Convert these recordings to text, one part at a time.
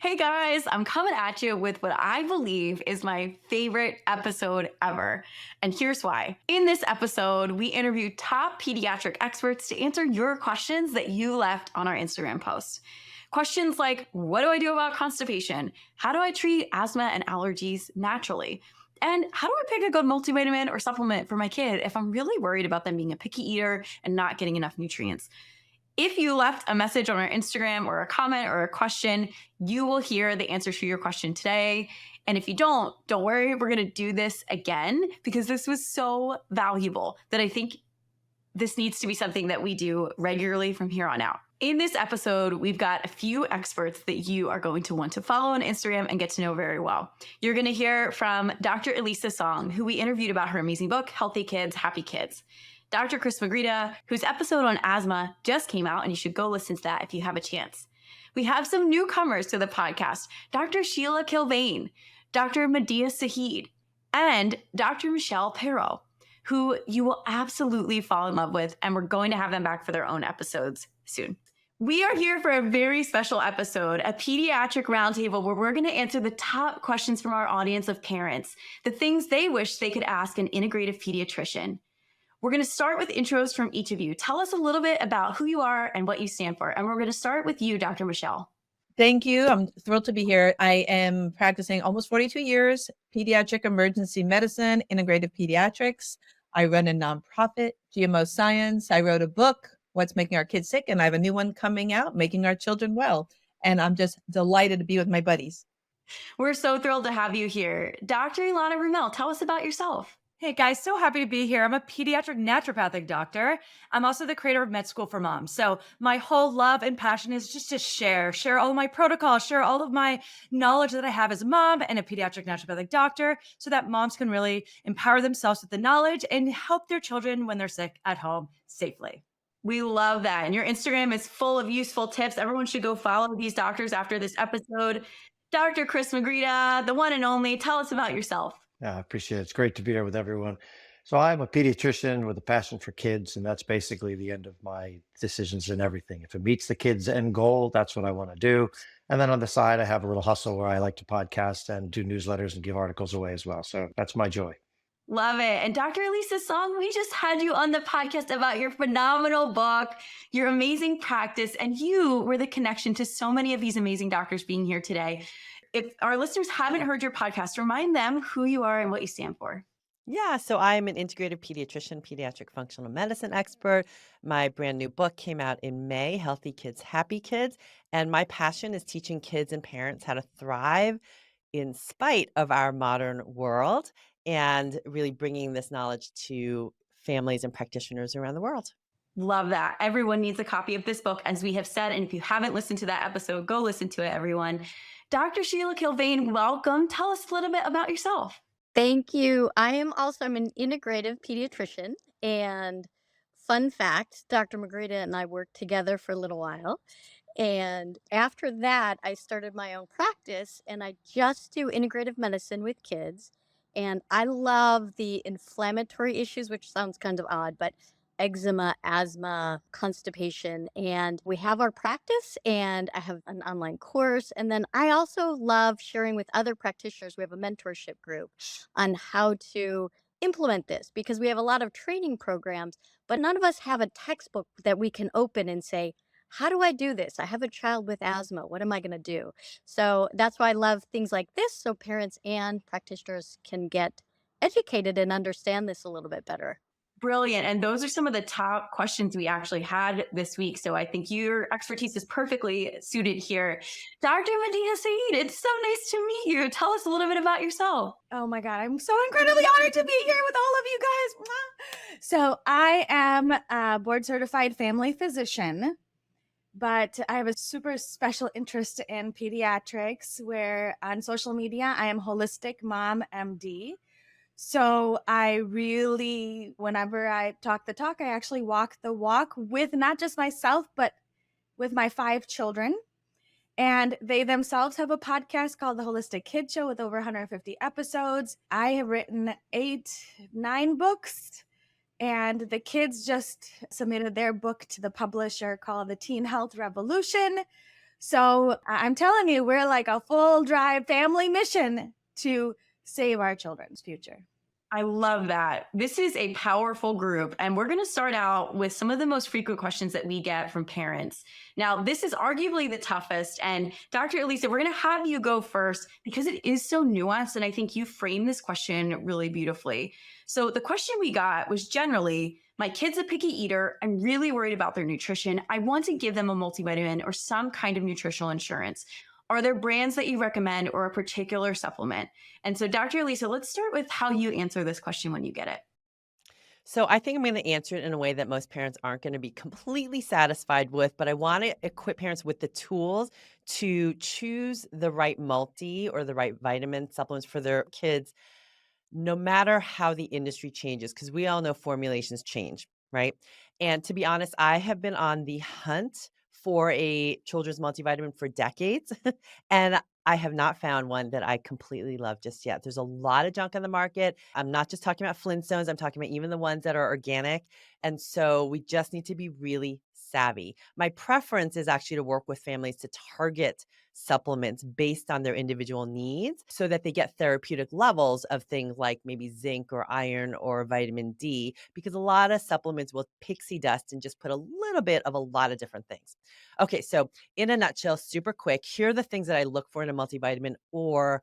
Hey guys, I'm coming at you with what I believe is my favorite episode ever. And here's why. In this episode, we interview top pediatric experts to answer your questions that you left on our Instagram post. Questions like, what do I do about constipation? How do I treat asthma and allergies naturally? And how do I pick a good multivitamin or supplement for my kid if I'm really worried about them being a picky eater and not getting enough nutrients? If you left a message on our Instagram or a comment or a question, you will hear the answers to your question today. And if you don't worry, we're going to do this again because this was so valuable that I think this needs to be something that we do regularly from here on out. In this episode, we've got a few experts that you are going to want to follow on Instagram and get to know very well. You're going to hear from Dr. Elisa Song, who we interviewed about her amazing book, Healthy Kids, Happy Kids. Dr. Chris Magryta, whose episode on asthma just came out, and you should go listen to that if you have a chance. We have some newcomers to the podcast, Dr. Sheila Kilbane, Dr. Medea Saeed, and Dr. Michelle Perro, who you will absolutely fall in love with, and we're going to have them back for their own episodes soon. We are here for a very special episode, a pediatric roundtable where we're going to answer the top questions from our audience of parents, the things they wish they could ask an integrative pediatrician. We're going to start with intros from each of you. Tell us a little bit about who you are and what you stand for. And we're going to start with you, Dr. Michelle. Thank you. I'm thrilled to be here. I am practicing almost 42 years, pediatric emergency medicine, integrative pediatrics. I run a nonprofit, GMO Science. I wrote a book, What's Making Our Kids Sick, and I have a new one coming out, Making Our Children Well. And I'm just delighted to be with my buddies. We're so thrilled to have you here. Dr. Ilana Roumell, tell us about yourself. Hey guys, so happy to be here. I'm a pediatric naturopathic doctor. I'm also the creator of Med School for Moms. So my whole love and passion is just to share all of my protocols, share all of my knowledge that I have as a mom and a pediatric naturopathic doctor so that moms can really empower themselves with the knowledge and help their children when they're sick at home safely. We love that. And your Instagram is full of useful tips. Everyone should go follow these doctors after this episode. Dr. Chris Magryta, the one and only, tell us about yourself. Yeah, I appreciate it. It's great to be here with everyone. So I'm a pediatrician with a passion for kids, and that's basically the end of my decisions in everything. If it meets the kids' end goal, that's what I want to do. And then on the side, I have a little hustle where I like to podcast and do newsletters and give articles away as well. So that's my joy. Love it. And Dr. Elisa Song, we just had you on the podcast about your phenomenal book, your amazing practice, and you were the connection to so many of these amazing doctors being here today. If our listeners haven't heard your podcast, remind them who you are and what you stand for. Yeah, so I'm an integrative pediatrician, pediatric functional medicine expert. My brand new book came out in May, Healthy Kids, Happy Kids. And my passion is teaching kids and parents how to thrive in spite of our modern world and really bringing this knowledge to families and practitioners around the world. Love that. Everyone needs a copy of this book, as we have said. And if you haven't listened to that episode, go listen to it, everyone. Dr. Sheila Kilbane, welcome. Tell us a little bit about yourself. Thank you. I'm an integrative pediatrician. And fun fact, Dr. Magryta and I worked together for a little while. And after that, I started my own practice and I just do integrative medicine with kids. And I love the inflammatory issues, which sounds kind of odd, but eczema, asthma, constipation. And we have our practice and I have an online course. And then I also love sharing with other practitioners. We have a mentorship group on how to implement this because we have a lot of training programs, but none of us have a textbook that we can open and say, how do I do this? I have a child with asthma. What am I going to do? So that's why I love things like this so parents and practitioners can get educated and understand this a little bit better. Brilliant. And those are some of the top questions we actually had this week. So I think your expertise is perfectly suited here. Dr. Medea Saeed, it's so nice to meet you. Tell us a little bit about yourself. Oh my God, I'm so incredibly honored to be here with all of you guys. So I am a board certified family physician, but I have a super special interest in pediatrics where on social media, I am Holistic Mom MD. So I really, whenever I talk the talk, I actually walk the walk with not just myself, but with my 5 children. And they themselves have a podcast called The Holistic Kid Show with over 150 episodes. I have written 9 books. And the kids just submitted their book to the publisher called The Teen Health Revolution. So I'm telling you, we're like a full drive family mission to save our children's future. I love that. This is a powerful group, and we're going to start out with some of the most frequent questions that we get from parents. Now, this is arguably the toughest, and Dr. Elisa, we're going to have you go first because it is so nuanced, and I think you framed this question really beautifully. So the question we got was generally, my kid's a picky eater. I'm really worried about their nutrition. I want to give them a multivitamin or some kind of nutritional insurance. Are there brands that you recommend or a particular supplement? And so, Dr. Elisa, let's start with how you answer this question when you get it. So I think I'm going to answer it in a way that most parents aren't going to be completely satisfied with, but I want to equip parents with the tools to choose the right multi or the right vitamin supplements for their kids, no matter how the industry changes, because we all know formulations change, right? And to be honest, I have been on the hunt for a children's multivitamin for decades, and I have not found one that I completely love just yet. There's a lot of junk on the market. I'm not just talking about Flintstones, I'm talking about even the ones that are organic. And so we just need to be really savvy. My preference is actually to work with families to target supplements based on their individual needs so that they get therapeutic levels of things like maybe zinc or iron or vitamin D, because a lot of supplements will pixie dust and just put a little bit of a lot of different things. Okay, so in a nutshell, super quick, here are the things that I look for in a multivitamin or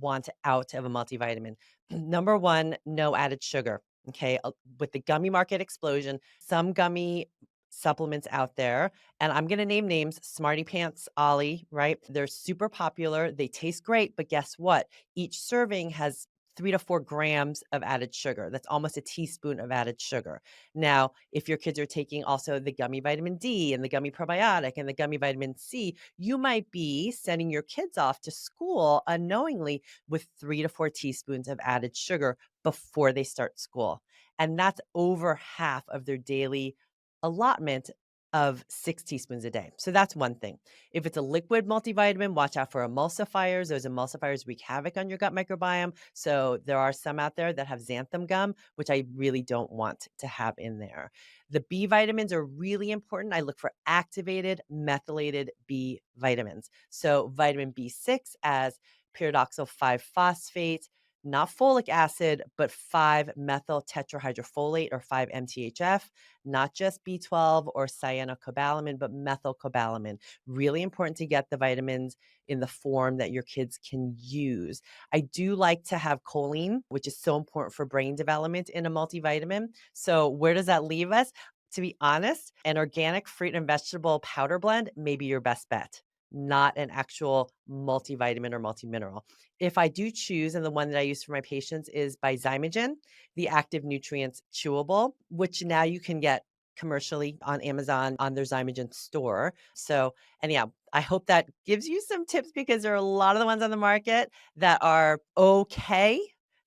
want out of a multivitamin. Number one, no added sugar. Okay, with the gummy market explosion, some gummy supplements out there, and I'm going to name names: Smarty Pants, Ollie, right? They're super popular. They taste great, but guess what? Each serving has 3 to 4 grams of added sugar. That's almost a teaspoon of added sugar. Now, if your kids are taking also the gummy vitamin D and the gummy probiotic and the gummy vitamin C, you might be sending your kids off to school unknowingly with 3 to 4 teaspoons of added sugar before they start school. And that's over half of their daily allotment of 6 teaspoons a day. So that's one thing. If it's a liquid multivitamin, watch out for emulsifiers. Those emulsifiers wreak havoc on your gut microbiome. So there are some out there that have xanthan gum, which I really don't want to have in there. The B vitamins are really important. I look for activated methylated B vitamins. So vitamin B6 as pyridoxal 5-phosphate, not folic acid, but 5-methyl tetrahydrofolate or 5-MTHF, not just B12 or cyanocobalamin, but methylcobalamin. Really important to get the vitamins in the form that your kids can use. I do like to have choline, which is so important for brain development in a multivitamin. So where does that leave us? To be honest, an organic fruit and vegetable powder blend may be your best bet, not an actual multivitamin or multimineral. If I do choose, and the one that I use for my patients is by Zymogen, the Active Nutrients Chewable, which now you can get commercially on Amazon on their Zymogen store. So, and yeah, I hope that gives you some tips because there are a lot of the ones on the market that are okay.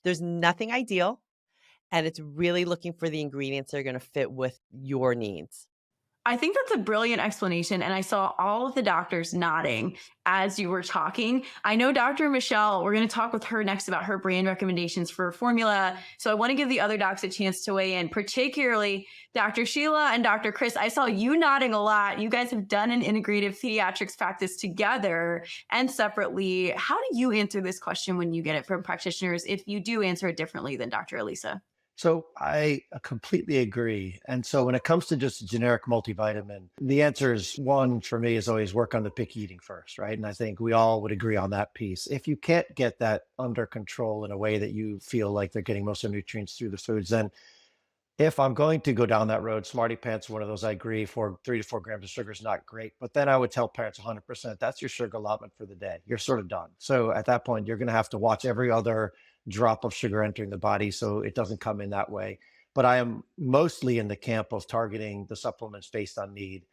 There's nothing ideal, and it's really looking for the ingredients that are going to fit with your needs. I think that's a brilliant explanation. And I saw all of the doctors nodding as you were talking. I know Dr. Michelle, we're going to talk with her next about her brand recommendations for formula. So I want to give the other docs a chance to weigh in, particularly Dr. Sheila and Dr. Chris. I saw you nodding a lot. You guys have done an integrative pediatrics practice together and separately. How do you answer this question when you get it from practitioners, if you do answer it differently than Dr. Elisa? So I completely agree. And so when it comes to just a generic multivitamin, the answer is one for me is always work on the picky eating first, right? And I think we all would agree on that piece. If you can't get that under control in a way that you feel like they're getting most of the nutrients through the foods, then if I'm going to go down that road, Smarty Pants, one of those, I agree, for 3 to 4 grams of sugar is not great. But then I would tell parents 100%, that's your sugar allotment for the day. You're sort of done. So at that point, you're going to have to watch every other drop of sugar entering the body so it doesn't come in that way. But I am mostly in the camp of targeting the supplements based on need.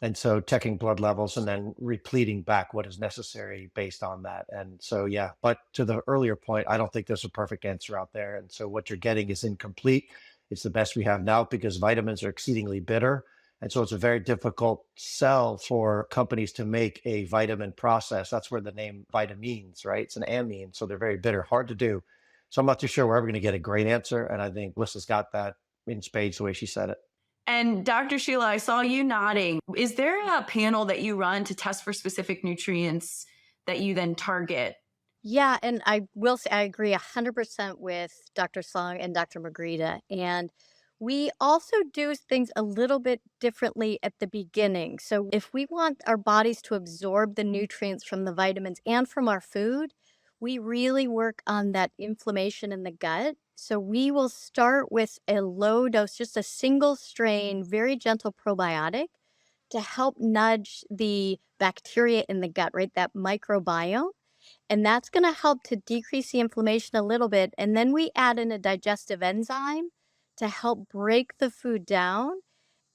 And so checking blood levels and then repleting back what is necessary based on that. And so, yeah, but to the earlier point, I don't think there's a perfect answer out there. And so what you're getting is incomplete. It's the best we have now because vitamins are exceedingly bitter. And so it's a very difficult sell for companies to make a vitamin process. That's where the name vitamins, right? It's an amine. So they're very bitter, hard to do. So I'm not too sure we're ever going to get a great answer. And I think Lissa's got that in spades the way she said it. And Dr. Sheila, I saw you nodding. Is there a panel that you run to test for specific nutrients that you then target? Yeah, and I will say I agree 100% with Dr. Song and Dr. Magryta. And we also do things a little bit differently at the beginning. So if we want our bodies to absorb the nutrients from the vitamins and from our food, we really work on that inflammation in the gut. So we will start with a low dose, just a single strain, very gentle probiotic to help nudge the bacteria in the gut, right? That microbiome, and that's going to help to decrease the inflammation a little bit. And then we add in a digestive enzyme to help break the food down.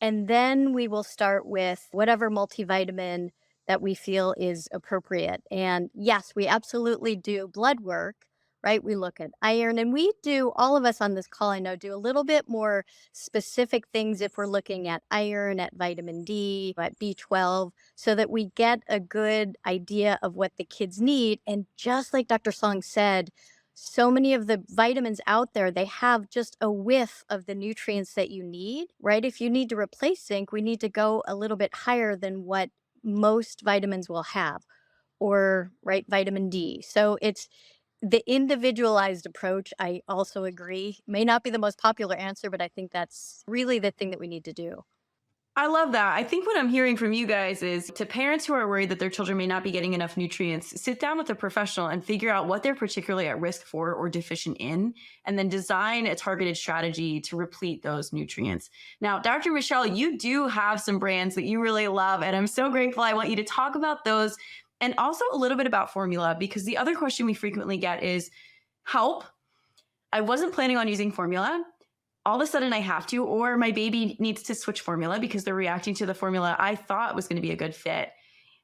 And then we will start with whatever multivitamin that we feel is appropriate. And yes, we absolutely do blood work, right? We look at iron, and we do, all of us on this call, I know, do a little bit more specific things if we're looking at iron, at vitamin D, at B12, so that we get a good idea of what the kids need. And just like Dr. Song said, so many of the vitamins out there, they have just a whiff of the nutrients that you need, right? If you need to replace zinc, we need to go a little bit higher than what most vitamins will have, or right, vitamin D. So it's the individualized approach. I also agree, may not be the most popular answer, but I think that's really the thing that we need to do. I love that. I think what I'm hearing from you guys is, to parents who are worried that their children may not be getting enough nutrients, sit down with a professional and figure out what they're particularly at risk for or deficient in, and then design a targeted strategy to replete those nutrients. Now, Dr. Michelle, you do have some brands that you really love, and I'm so grateful. I want you to talk about those and also a little bit about formula, because the other question we frequently get is, help, I wasn't planning on using formula. All of a sudden I have to, or my baby needs to switch formula because they're reacting to the formula I thought was going to be a good fit.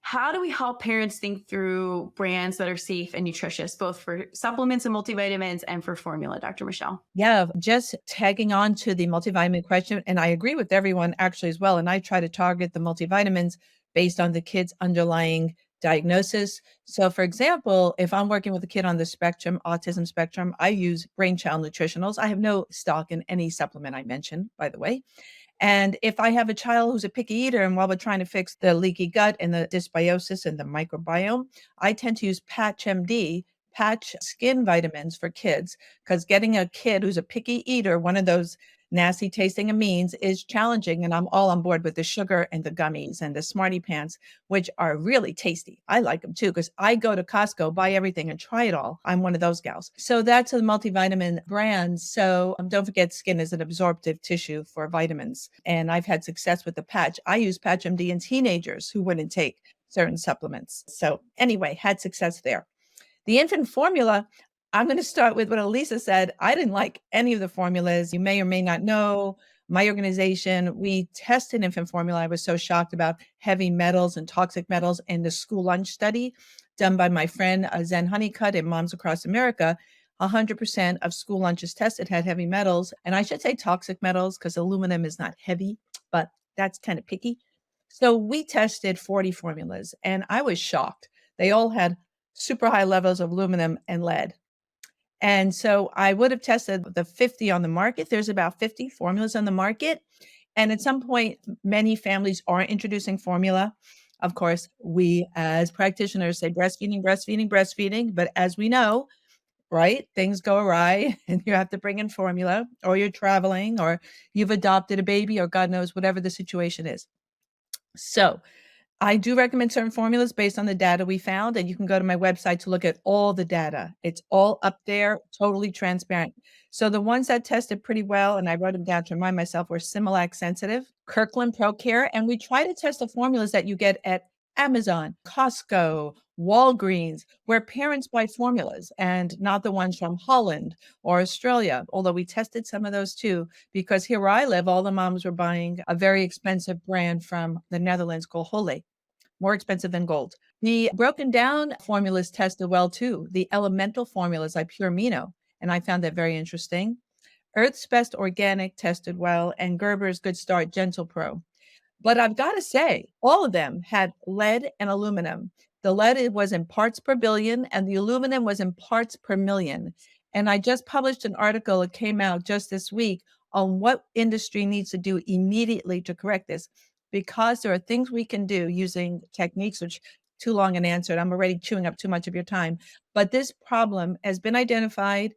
How do we help parents think through brands that are safe and nutritious, both for supplements and multivitamins and for formula, Dr. Michelle? Yeah, just tagging on to the multivitamin question, and I agree with everyone actually as well. And I try to target the multivitamins based on the kid's underlying diagnosis. So, for example, if I'm working with a kid on the spectrum, autism spectrum, I use Brainchild Nutritionals. I have no stock in any supplement I mentioned, by the way. And if I have a child who's a picky eater, and while we're trying to fix the leaky gut and the dysbiosis and the microbiome, I tend to use Patch MD, patch skin vitamins for kids, because getting a kid who's a picky eater, one of those nasty tasting amines, is challenging. And I'm all on board with the sugar and the gummies and the Smarty Pants, which are really tasty. I like them too, because I go to Costco, buy everything and try it all. I'm one of those gals. So that's a multivitamin brand. So don't forget, skin is an absorptive tissue for vitamins. And I've had success with the patch. I use Patch MD in teenagers who wouldn't take certain supplements. So anyway, had success there. The infant formula, I'm going to start with what Elisa said. I didn't like any of the formulas. You may or may not know, my organization, we tested infant formula. I was so shocked about heavy metals and toxic metals in the school lunch study done by my friend Zen Honeycutt at Moms Across America. 100% of school lunches tested had heavy metals. And I should say toxic metals, because aluminum is not heavy, but that's kind of picky. So we tested 40 formulas and I was shocked. They all had super high levels of aluminum and lead. And so I would have tested the 50 on the market. There's about 50 formulas on the market. And at some point, many families are introducing formula. Of course, we as practitioners say breastfeeding, breastfeeding, breastfeeding. But as we know, right, things go awry and you have to bring in formula, or you're traveling, or you've adopted a baby, or God knows, whatever the situation is. So I do recommend certain formulas based on the data we found, and you can go to my website to look at all the data. It's all up there, totally transparent. So the ones that tested pretty well, and I wrote them down to remind myself, were Similac Sensitive, Kirkland ProCare, and we try to test the formulas that you get at Amazon, Costco, Walgreens, where parents buy formulas, and not the ones from Holland or Australia, although we tested some of those too, because here where I live, all the moms were buying a very expensive brand from the Netherlands called Holle, more expensive than gold. The broken down formulas tested well too. The elemental formulas like Pure Amino, and I found that very interesting. Earth's Best Organic tested well, and Gerber's Good Start Gentle Pro. But I've got to say, all of them had lead and aluminum. The lead was in parts per billion, and the aluminum was in parts per million. And I just published an article, it came out just this week, on what industry needs to do immediately to correct this, because there are things we can do using techniques, which too long an answer, and I'm already chewing up too much of your time. But this problem has been identified,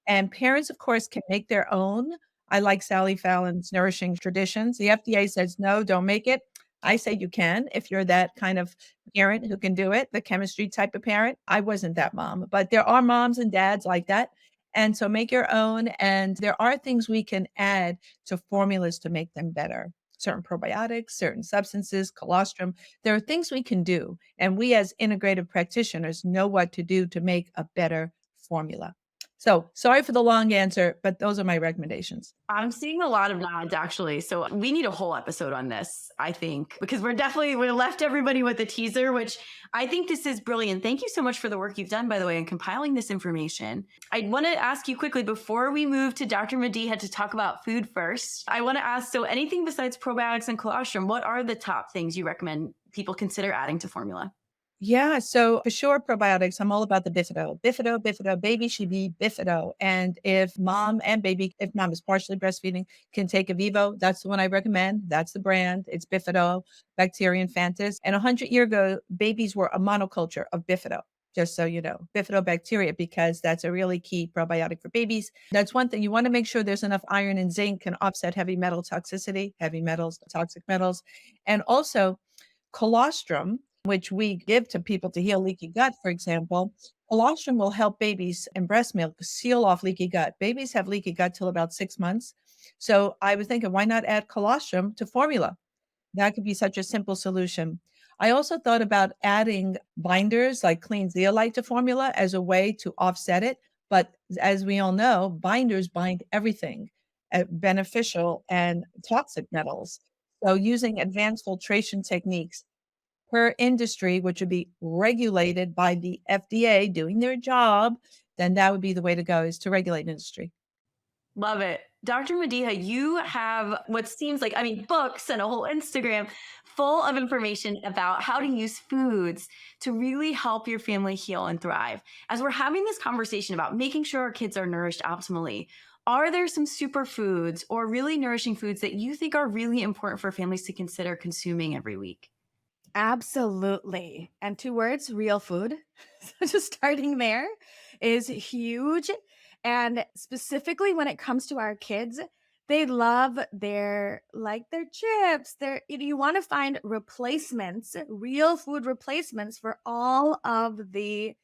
and parents, of course, can make their own. I like Sally Fallon's Nourishing Traditions. The FDA says, no, don't make it. I say you can if you're that kind of parent who can do it, the chemistry type of parent. I wasn't that mom, but there are moms and dads like that. And so make your own. And there are things we can add to formulas to make them better. Certain probiotics, certain substances, colostrum. There are things we can do. And we as integrative practitioners know what to do to make a better formula. So sorry for the long answer, but those are my recommendations. I'm seeing a lot of nods actually. So we need a whole episode on this, I think, because we left everybody with a teaser, which I think this is brilliant. Thank you so much for the work you've done, by the way, in compiling this information. I want to ask you quickly before we move to Dr. Mediha to talk about food first. I want to ask, so anything besides probiotics and colostrum, what are the top things you recommend people consider adding to formula? Yeah, so for sure, probiotics, I'm all about the Bifido. Bifido, Bifido, baby should be Bifido. And if mom is partially breastfeeding, can take a Vivo, that's the one I recommend. That's the brand. It's Bifido, Bacteria infantis. And 100 years ago, babies were a monoculture of Bifido. Just so you know, bifidobacteria, because that's a really key probiotic for babies. That's one thing. You want to make sure there's enough iron and zinc can offset heavy metal toxicity, heavy metals, toxic metals. And also colostrum, which we give to people to heal leaky gut, for example. Colostrum will help babies and breast milk seal off leaky gut. Babies have leaky gut till about 6 months. So I was thinking, why not add colostrum to formula? That could be such a simple solution. I also thought about adding binders like clean zeolite to formula as a way to offset it. But as we all know, binders bind everything, beneficial and toxic metals. So using advanced filtration techniques per industry, which would be regulated by the FDA doing their job, then that would be the way to go, is to regulate industry. Love it. Dr. Mediha, you have what seems like, books and a whole Instagram full of information about how to use foods to really help your family heal and thrive. As we're having this conversation about making sure our kids are nourished optimally, are there some superfoods or really nourishing foods that you think are really important for families to consider consuming every week? Absolutely. And 2 words, real food. So just starting there is huge. And specifically when it comes to our kids, they love their chips. You want to find replacements, real food replacements for all of the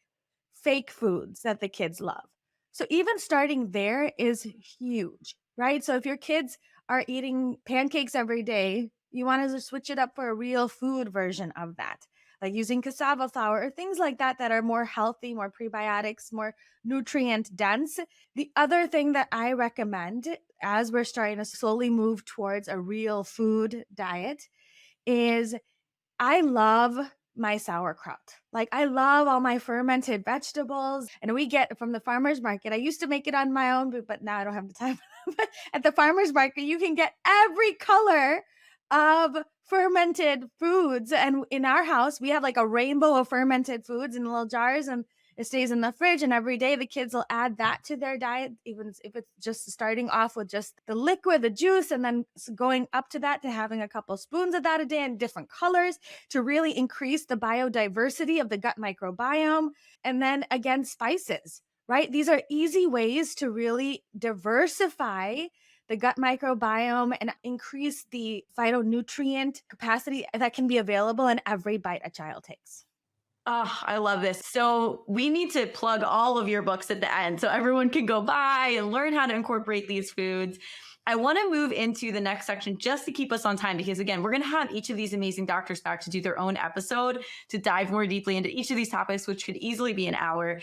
fake foods that the kids love. So even starting there is huge, right? So if your kids are eating pancakes every day, you want to switch it up for a real food version of that, like using cassava flour or things like that that are more healthy, more prebiotics, more nutrient dense. The other thing that I recommend as we're starting to slowly move towards a real food diet is I love my sauerkraut. Like I love all my fermented vegetables, and we get from the farmer's market. I used to make it on my own, but now I don't have the time. But at the farmer's market, you can get every color of fermented foods. And in our house, we have like a rainbow of fermented foods in little jars, and it stays in the fridge. And every day the kids will add that to their diet, even if it's just starting off with just the liquid, the juice, and then going up to that to having a couple spoons of that a day in different colors to really increase the biodiversity of the gut microbiome. And then again, spices, right? These are easy ways to really diversify the gut microbiome and increase the phytonutrient capacity that can be available in every bite a child takes. Oh, I love this. So we need to plug all of your books at the end so everyone can go buy and learn how to incorporate these foods. I want to move into the next section just to keep us on time, because again, we're going to have each of these amazing doctors back to do their own episode to dive more deeply into each of these topics, which could easily be an hour.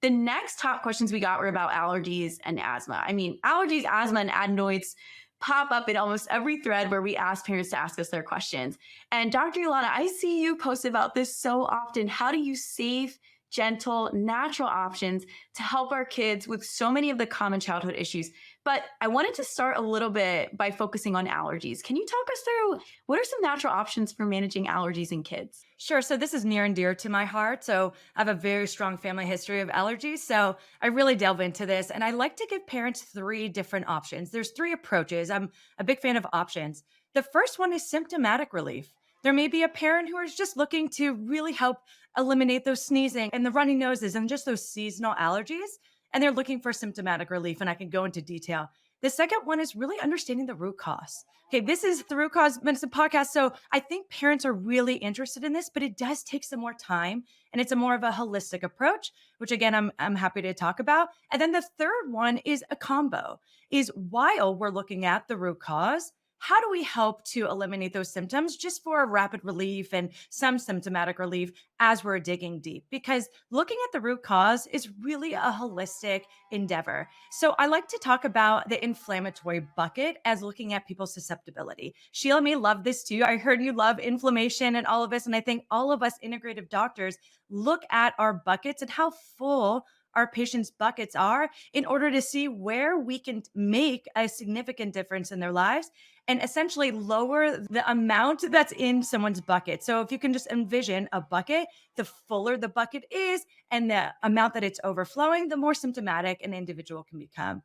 The next top questions we got were about allergies and asthma. Allergies, asthma, and adenoids pop up in almost every thread where we ask parents to ask us their questions. And Dr. Yolanda, I see you post about this so often. How do you safe, gentle, natural options to help our kids with so many of the common childhood issues? But I wanted to start a little bit by focusing on allergies. Can you talk us through what are some natural options for managing allergies in kids? Sure. So this is near and dear to my heart. So I have a very strong family history of allergies. So I really delve into this and I like to give parents three different options. There's three approaches. I'm a big fan of options. The first one is symptomatic relief. There may be a parent who is just looking to really help eliminate those sneezing and the runny noses and just those seasonal allergies. And they're looking for symptomatic relief. And I can go into detail. The second one is really understanding the root cause. Okay, this is the Root Cause Medicine podcast. So I think parents are really interested in this, but it does take some more time. And it's a more of a holistic approach, which again, I'm happy to talk about. And then the third one is a combo, is while we're looking at the root cause, how do we help to eliminate those symptoms just for a rapid relief and some symptomatic relief as we're digging deep? Because looking at the root cause is really a holistic endeavor. So I like to talk about the inflammatory bucket as looking at people's susceptibility. Sheila may love this too. I heard you love inflammation and all of this. And I think all of us integrative doctors look at our buckets and how full our patients' buckets are in order to see where we can make a significant difference in their lives and essentially lower the amount that's in someone's bucket. So if you can just envision a bucket, the fuller the bucket is and the amount that it's overflowing, the more symptomatic an individual can become.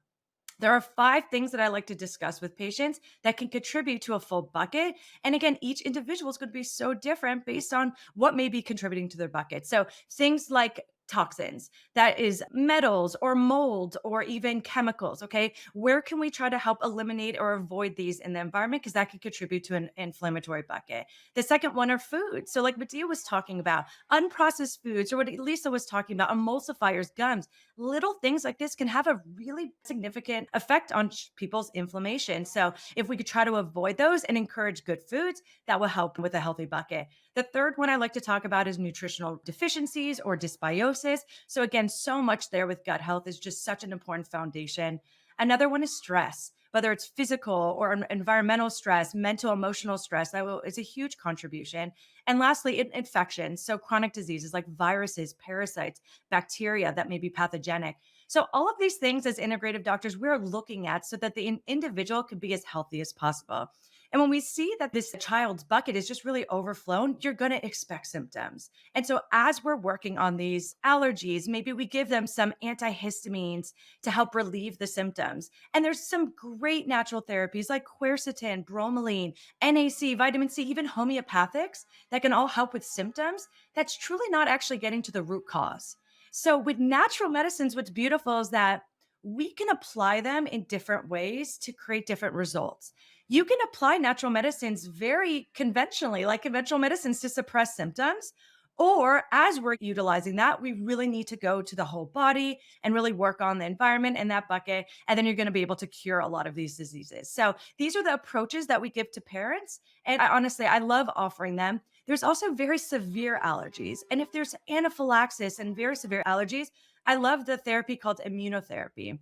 There are 5 things that I like to discuss with patients that can contribute to a full bucket. And again, each individual is going to be so different based on what may be contributing to their bucket. So things like toxins, that is metals or mold or even chemicals. Okay. Where can we try to help eliminate or avoid these in the environment? Because that can contribute to an inflammatory bucket. The second one are foods. So, like Medea was talking about, unprocessed foods, or what Lisa was talking about, emulsifiers, gums, little things like this can have a really significant effect on people's inflammation. So, if we could try to avoid those and encourage good foods, that will help with a healthy bucket. The third one I like to talk about is nutritional deficiencies or dysbiosis. So, again, so much there with gut health is just such an important foundation. Another one is stress, whether it's physical or environmental stress, mental, emotional stress, is a huge contribution. And lastly, infections. So, chronic diseases like viruses, parasites, bacteria that may be pathogenic. So, all of these things as integrative doctors, we're looking at so that the individual can be as healthy as possible. And when we see that this child's bucket is just really overflown, you're going to expect symptoms. And so, as we're working on these allergies, maybe we give them some antihistamines to help relieve the symptoms. And there's some great natural therapies like quercetin, bromelain, NAC, vitamin C, even homeopathics that can all help with symptoms. That's truly not actually getting to the root cause. So, with natural medicines, what's beautiful is that we can apply them in different ways to create different results. You can apply natural medicines very conventionally, like conventional medicines to suppress symptoms. Or as we're utilizing that, we really need to go to the whole body and really work on the environment in that bucket. And then you're going to be able to cure a lot of these diseases. So these are the approaches that we give to parents. And honestly, I love offering them. There's also very severe allergies. And if there's anaphylaxis and very severe allergies, I love the therapy called immunotherapy.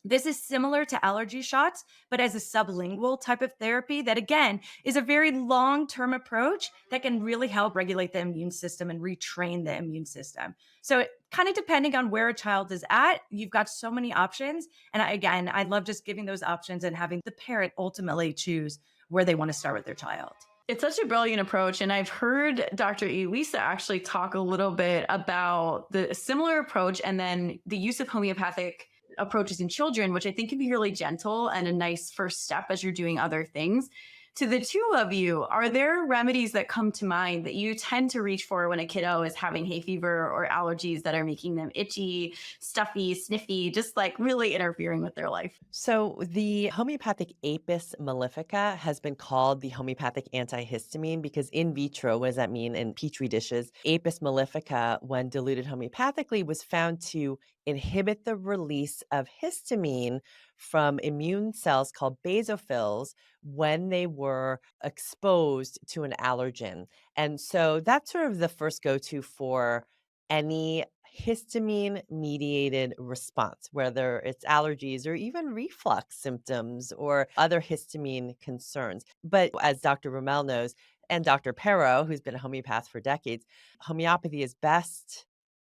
This is similar to allergy shots, but as a sublingual type of therapy that, again, is a very long term approach that can really help regulate the immune system and retrain the immune system. So, kind of depending on where a child is at, you've got so many options. And again, I love just giving those options and having the parent ultimately choose where they want to start with their child. It's such a brilliant approach. And I've heard Dr. Elisa actually talk a little bit about the similar approach and then the use of homeopathic approaches in children, which I think can be really gentle and a nice first step as you're doing other things. To the two of you, are there remedies that come to mind that you tend to reach for when a kiddo is having hay fever or allergies that are making them itchy, stuffy, sniffy, just like really interfering with their life? So the homeopathic Apis mellifica has been called the homeopathic antihistamine because in vitro, what does that mean in petri dishes? Apis mellifica, when diluted homeopathically, was found to inhibit the release of histamine from immune cells called basophils when they were exposed to an allergen. And so that's sort of the first go-to for any histamine mediated response, whether it's allergies or even reflux symptoms or other histamine concerns. But as Dr. Roumell knows, and Dr. Perro, who's been a homeopath for decades, homeopathy is best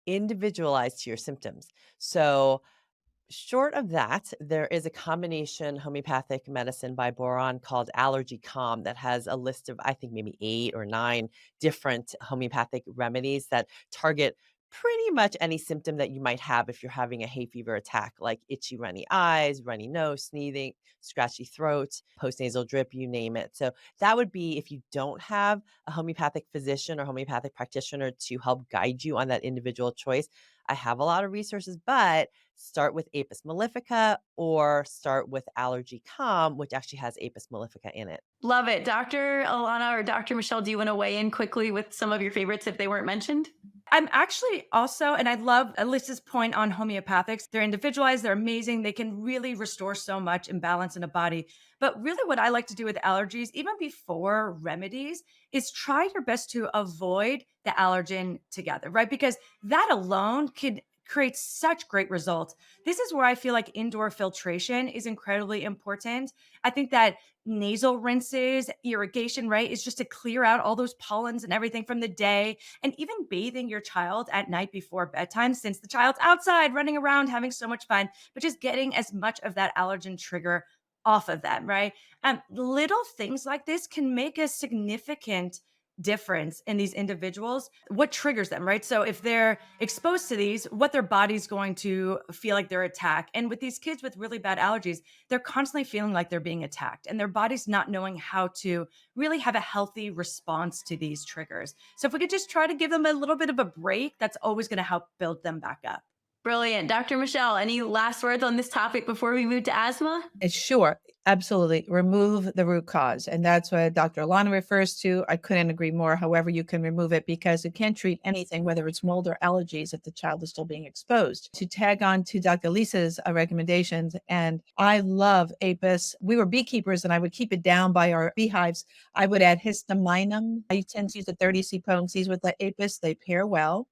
individualized to your symptoms. So Short of that, there is a combination homeopathic medicine by Boron called Allergy Calm that has a list of, I think, maybe 8 or 9 different homeopathic remedies that target pretty much any symptom that you might have if you're having a hay fever attack, like itchy, runny eyes, runny nose, sneezing, scratchy throat, postnasal drip, you name it. So that would be if you don't have a homeopathic physician or homeopathic practitioner to help guide you on that individual choice. I have a lot of resources, but start with Apis mellifica or start with Allergy Calm, which actually has Apis mellifica in it. Love it. Dr. Alana or Dr. Michelle, do you want to weigh in quickly with some of your favorites if they weren't mentioned? I'm actually also, and I love Alyssa's point on homeopathics. They're individualized, they're amazing. They can really restore so much imbalance in a body. But really, what I like to do with allergies, even before remedies, is try your best to avoid the allergen together, right? Because that alone can create such great results. This is where I feel like indoor filtration is incredibly important. I think that nasal rinses, irrigation, right, is just to clear out all those pollens and everything from the day, and even bathing your child at night before bedtime, since the child's outside running around having so much fun, but just getting as much of that allergen trigger off of them, right? Little things like this can make a significant difference in these individuals, what triggers them, right? So if they're exposed to these, what their body's going to feel like they're attacked. And with these kids with really bad allergies, they're constantly feeling like they're being attacked and their body's not knowing how to really have a healthy response to these triggers. So if we could just try to give them a little bit of a break, that's always going to help build them back up. Brilliant. Dr. Michelle, any last words on this topic before we move to asthma? Sure, absolutely. Remove the root cause. And that's what Dr. Alana refers to. I couldn't agree more. However, you can remove it because it can't treat anything, whether it's mold or allergies, if the child is still being exposed. To tag on to Dr. Lisa's recommendations, and I love Apis. We were beekeepers and I would keep it down by our beehives. I would add histaminum. I tend to use the 30C potencies with the Apis. They pair well.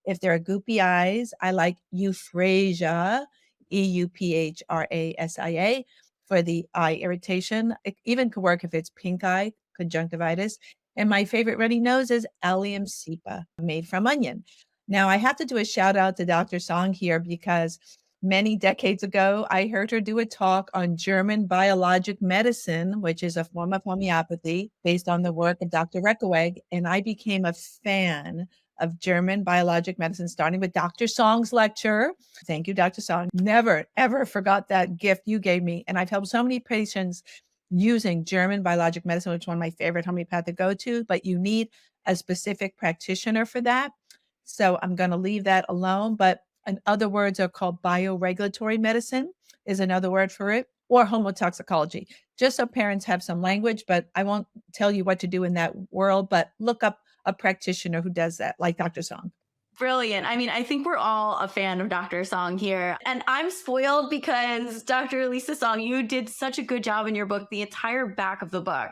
If there are goopy eyes, I like euphrasia, EUPHRASIA, for the eye irritation. It even could work if it's pink eye, conjunctivitis. And my favorite runny nose is Allium cepa, made from onion. Now, I have to do a shout out to Dr. Song here because many decades ago, I heard her do a talk on German biologic medicine, which is a form of homeopathy based on the work of Dr. Reckeweg. And I became a fan of German biologic medicine, starting with Dr. Song's lecture. Thank you, Dr. Song. Never, ever forgot that gift you gave me. And I've helped so many patients using German biologic medicine, which is one of my favorite homeopathic go-to, but you need a specific practitioner for that. So I'm going to leave that alone. But in other words are called bioregulatory medicine is another word for it, or homotoxicology, just so parents have some language, but I won't tell you what to do in that world, but look up a practitioner who does that, like Dr. Song. Brilliant. I mean, I think we're all a fan of Dr. Song here. And I'm spoiled because Dr. Lisa Song, you did such a good job in your book. The entire back of the book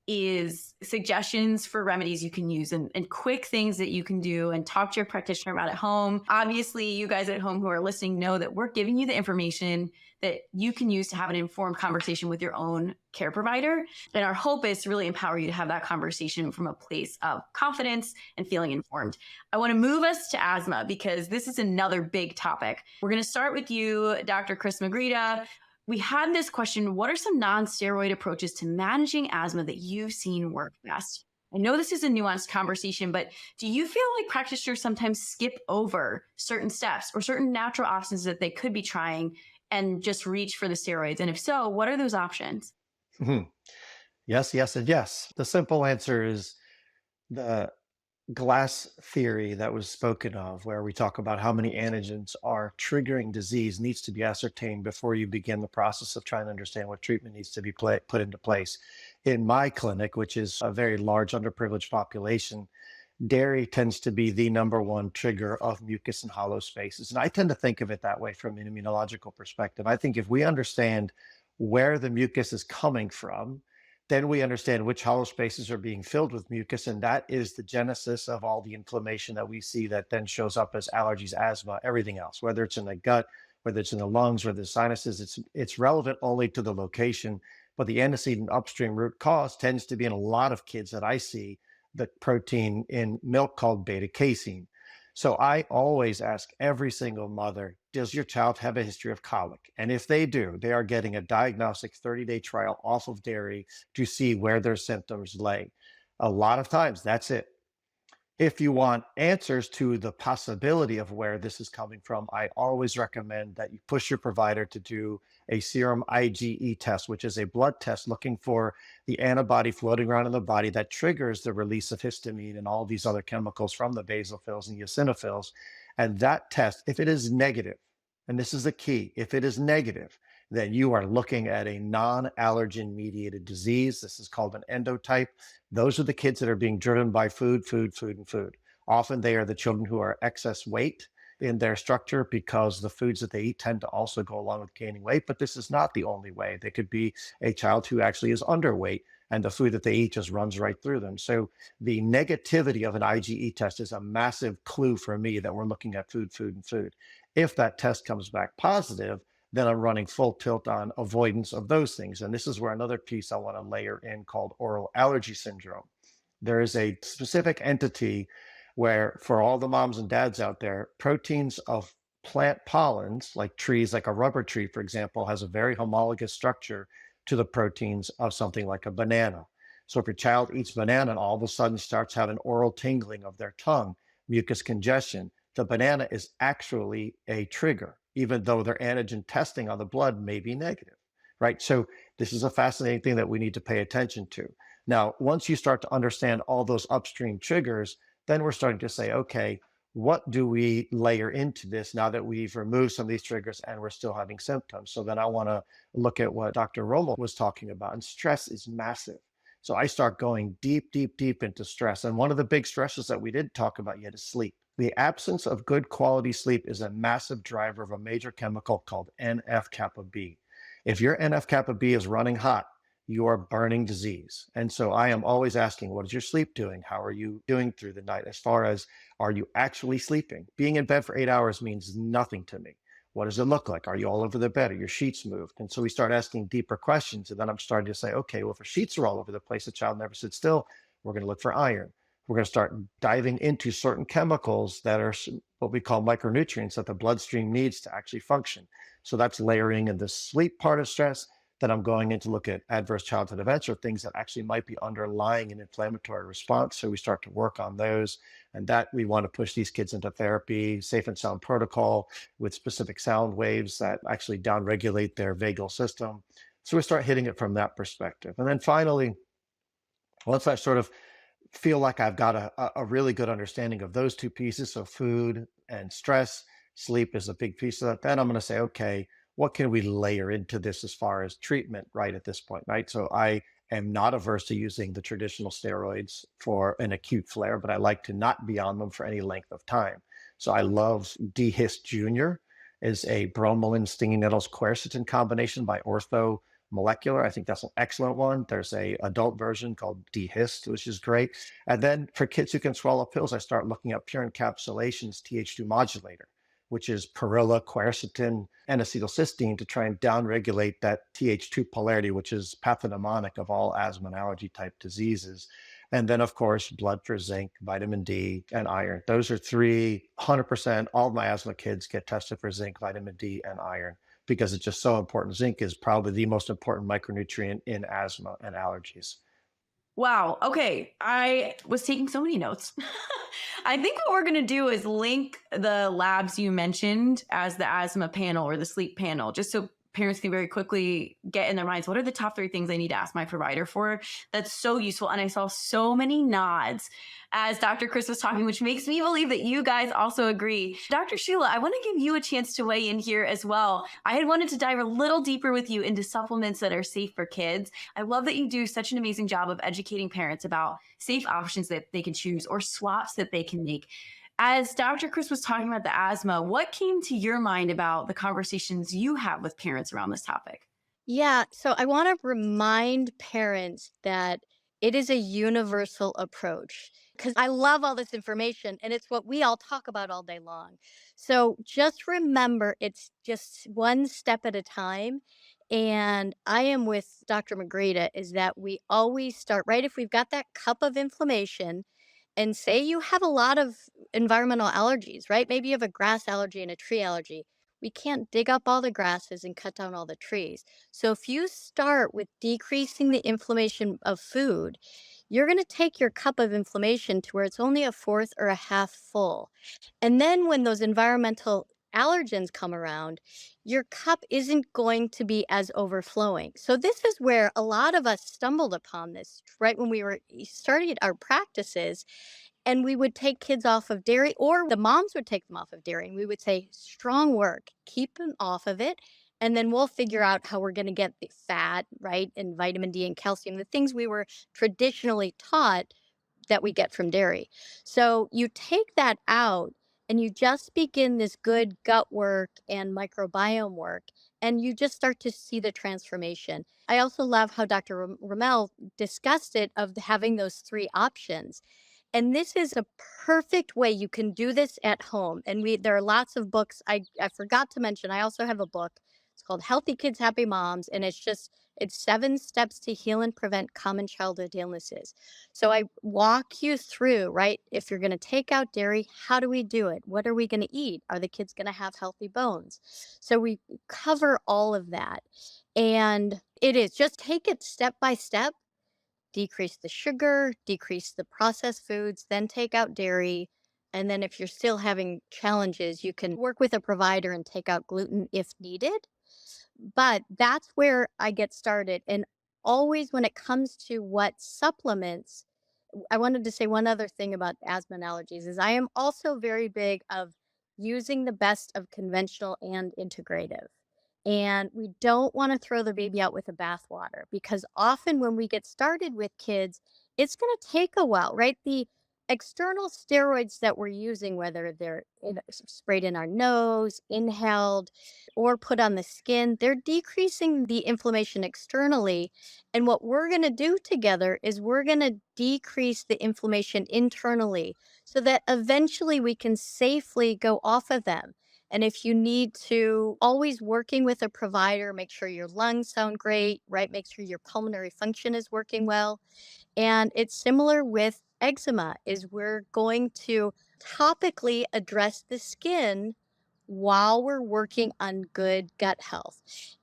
is suggestions for remedies you can use and quick things that you can do and talk to your practitioner about at home. Obviously, you guys at home who are listening know that we're giving you the information that you can use to have an informed conversation with your own care provider. And our hope is to really empower you to have that conversation from a place of confidence and feeling informed. I want to move us to asthma because this is another big topic. We're going to start with you, Dr. Chris Magryta. We had this question, what are some non-steroid approaches to managing asthma that you've seen work best? I know this is a nuanced conversation, but do you feel like practitioners sometimes skip over certain steps or certain natural options that they could be trying and just reach for the steroids? And if so, what are those options? Yes, yes, and yes. The simple answer is the glass theory that was spoken of, where we talk about how many antigens are triggering disease, needs to be ascertained before you begin the process of trying to understand what treatment needs to be put into place. In my clinic, which is a very large underprivileged population, dairy tends to be the number one trigger of mucus and hollow spaces. And I tend to think of it that way from an immunological perspective. I think if we understand where the mucus is coming from, then we understand which hollow spaces are being filled with mucus. And that is the genesis of all the inflammation that we see that then shows up as allergies, asthma, everything else, whether it's in the gut, whether it's in the lungs or the sinuses. It's relevant only to the location, but the antecedent upstream root cause tends to be in a lot of kids that I see the protein in milk called beta casein. So I always ask every single mother, does your child have a history of colic? And if they do, they are getting a diagnostic 30-day trial off of dairy to see where their symptoms lay. A lot of times, that's it. If you want answers to the possibility of where this is coming from, I always recommend that you push your provider to do a serum IgE test, which is a blood test looking for the antibody floating around in the body that triggers the release of histamine and all these other chemicals from the basophils and eosinophils. And that test, if it is negative, and this is the key, if it is negative, then you are looking at a non-allergen mediated disease. This is called an endotype. Those are the kids that are being driven by food, food, food, and food. Often they are the children who are excess weight in their structure because the foods that they eat tend to also go along with gaining weight. But this is not the only way. They could be a child who actually is underweight and the food that they eat just runs right through them. So the negativity of an IgE test is a massive clue for me that we're looking at food, food, and food. If that test comes back positive, then I'm running full tilt on avoidance of those things. And this is where another piece I want to layer in called oral allergy syndrome. There is a specific entity where, for all the moms and dads out there, proteins of plant pollens, like trees, like a rubber tree, for example, has a very homologous structure to the proteins of something like a banana. So if your child eats banana and all of a sudden starts having oral tingling of their tongue, mucus congestion, the banana is actually a trigger, even though their antigen testing on the blood may be negative, right? So this is a fascinating thing that we need to pay attention to. Now, once you start to understand all those upstream triggers, then we're starting to say, okay, what do we layer into this now that we've removed some of these triggers and we're still having symptoms? So then I want to look at what Dr. Roumell was talking about, and stress is massive. So I start going deep, deep, deep into stress. And one of the big stresses that we didn't talk about yet is sleep. The absence of good quality sleep is a massive driver of a major chemical called NF-kappa B. If your NF-kappa B is running hot, you are burning disease. And so I am always asking, what is your sleep doing? How are you doing through the night? As far as, are you actually sleeping? Being in bed for 8 hours means nothing to me. What does it look like? Are you all over the bed? Are your sheets moved? And so we start asking deeper questions. And then I'm starting to say, okay, well, if our sheets are all over the place, the child never sits still, we're going to look for iron. We're going to start diving into certain chemicals that are what we call micronutrients that the bloodstream needs to actually function. So that's layering in the sleep part of stress. Then I'm going in to look at adverse childhood events or things that actually might be underlying an inflammatory response. So we start to work on those. And that we want to push these kids into therapy, safe and sound protocol with specific sound waves that actually downregulate their vagal system. So we start hitting it from that perspective. And then finally, once I sort of feel like I've got a really good understanding of those two pieces, so food and stress, sleep is a big piece of that, then I'm going to say, okay, what can we layer into this as far as treatment right at this point, right? So I am not averse to using the traditional steroids for an acute flare, but I like to not be on them for any length of time. So I love D-Hist Junior is a bromelain stinging nettles quercetin combination by Ortho Molecular. I think that's an excellent one. There's a adult version called D-Hist, which is great. And then for kids who can swallow pills, I start looking at Pure Encapsulation's Th2 modulator, which is perilla, quercetin, and acetylcysteine to try and downregulate that Th2 polarity, which is pathognomonic of all asthma and allergy type diseases. And then, of course, blood for zinc, vitamin D, and iron. Those are 100%. All of my asthma kids get tested for zinc, vitamin D, and iron because it's just so important. Zinc is probably the most important micronutrient in asthma and allergies. Wow. Okay. I was taking so many notes. I think what we're going to do is link the labs you mentioned as the asthma panel or the sleep panel, just so parents can very quickly get in their minds, what are the top 3 things I need to ask my provider for? That's so useful. And I saw so many nods as Dr. Chris was talking, which makes me believe that you guys also agree. Dr. Sheila, I want to give you a chance to weigh in here as well. I had wanted to dive a little deeper with you into supplements that are safe for kids. I love that you do such an amazing job of educating parents about safe options that they can choose or swaps that they can make. As Dr. Chris was talking about the asthma, what came to your mind about the conversations you have with parents around this topic? Yeah, so I want to remind parents that it is a universal approach because I love all this information and it's what we all talk about all day long. So just remember, it's just one step at a time. And I am with Dr. Magryta is that we always start right if we've got that cup of inflammation And say you have a lot of environmental allergies, right? Maybe you have a grass allergy and a tree allergy. We can't dig up all the grasses and cut down all the trees. So if you start with decreasing the inflammation of food, you're going to take your cup of inflammation to where it's only a fourth or a half full. And then when those environmental allergens come around, your cup isn't going to be as overflowing. So this is where a lot of us stumbled upon this right when we were starting our practices, and we would take kids off of dairy, or the moms would take them off of dairy, and we would say, strong work, keep them off of it, and then we'll figure out how we're going to get the fat, right, and vitamin D and calcium, the things we were traditionally taught that we get from dairy. So you take that out and you just begin this good gut work and microbiome work, and you just start to see the transformation. I also love how Dr. Roumell discussed it of having those three options. And this is a perfect way you can do this at home. And there are lots of books. I forgot to mention, I also have a book. It's called Healthy Kids, Happy Moms. And it's 7 steps to heal and prevent common childhood illnesses. So I walk you through, right? If you're going to take out dairy, how do we do it? What are we going to eat? Are the kids going to have healthy bones? So we cover all of that. And it is just take it step by step, decrease the sugar, decrease the processed foods, then take out dairy. And then if you're still having challenges, you can work with a provider and take out gluten if needed. But that's where I get started. And always when it comes to what supplements, I wanted to say one other thing about asthma and allergies is I am also very big of using the best of conventional and integrative. And we don't want to throw the baby out with the bathwater, because often when we get started with kids, it's going to take a while, right? The external steroids that we're using, whether they're sprayed in our nose, inhaled, or put on the skin, they're decreasing the inflammation externally. And what we're going to do together is we're going to decrease the inflammation internally so that eventually we can safely go off of them. And if you need to, always working with a provider, make sure your lungs sound great, right? Make sure your pulmonary function is working well. And it's similar with eczema, is we're going to topically address the skin while we're working on good gut health.